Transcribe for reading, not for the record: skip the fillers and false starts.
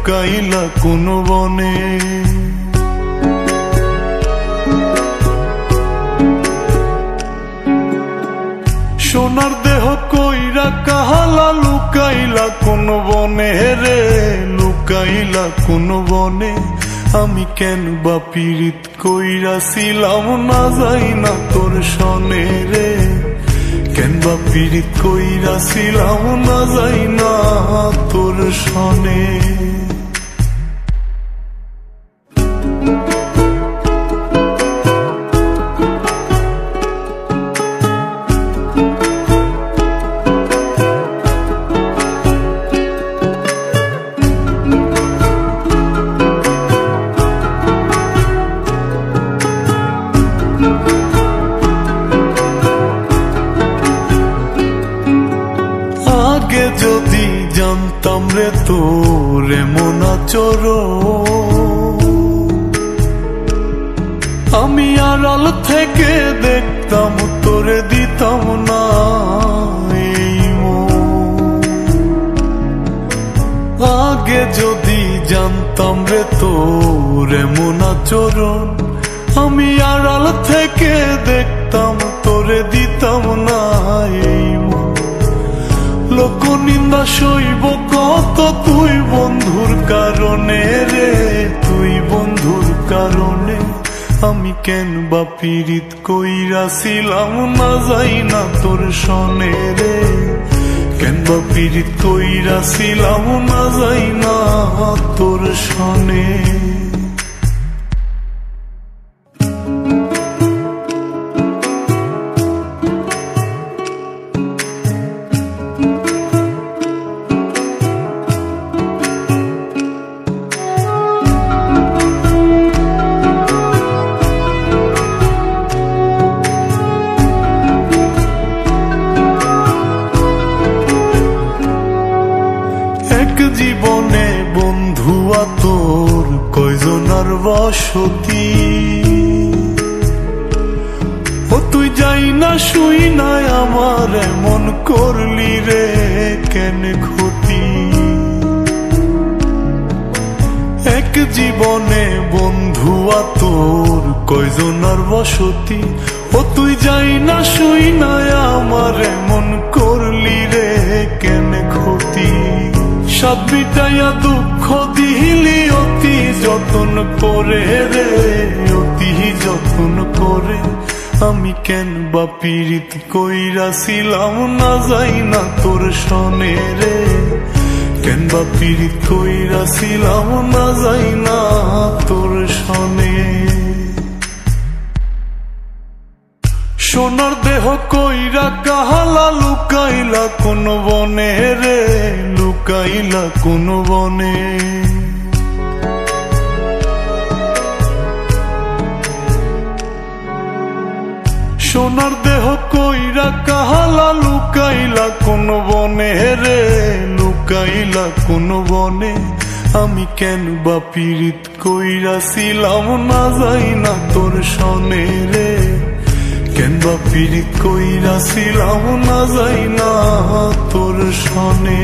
লুকাইলা কোন বনে। সোনার দেহ কইরা কাহালা লুকাইলা কোন বনে রে, লুকাইলা কোন বনে। আমি কেন বা পীড়িত কইরাছিলাম না যাই না তোর সনে রে, কেন বা পীড়িত কইরাছিলাম না যাই না তোর সনে। আগে যদি জানতাম রে তোর এমন আচরণ, আমি আড়াল থেকে দেখতাম তোরে দিতাম না এই মন। আগে যদি জানতাম রে তোর এমন আচরণ, আমি আড়াল থেকে দেখতাম তোরে দিতাম না এই মন। লোক নিন্দা সইব কত তুই বন্ধুর কারণে রে, তুই বন্ধুর কারণে। আমি কেন বা পীড়িত কইরাছিলাম না যাই না তোর সনে রে, কেন বা পীড়িত কইরাছিলাম না যাই না তোর সনে। জীবনে বন্ধুয়া তোর কয়জনার বসতি, ও তুই যাই না শুই নাই আমার এমন করলি রে কেন ক্ষতি। এক জীবনে বন্ধুয়া তোর কয়জনার বসতি, ও তুই যাই না শুই নাই আমার এমন করলি রে কেন ক্ষতি। সাত বিটাইয়া দুঃখ দিলি অতি যতন করে রে, অতি যতন করে। আমি কেন বা পীড়িত কইরাছিলাম না যাই না তোর সনে রে, কেন বা পীড়িত কইরাছিলাম না যাই না তোর সনে। সোনার দেহ কইরা কাহালা লুকাইলা কোন বনে রে, লুকাইলা কোন বনে। সোনার দেহ কইরা কাহালা লুকাইলা কোন বনে রে, লুকাইলা কোন বনে। আমি কেন বা পীড়িত কইরাছিলাম না যাই না তোর সনে রে, কেন বা পীড়িত কইরাছিলাম না যাই না তোর সনে।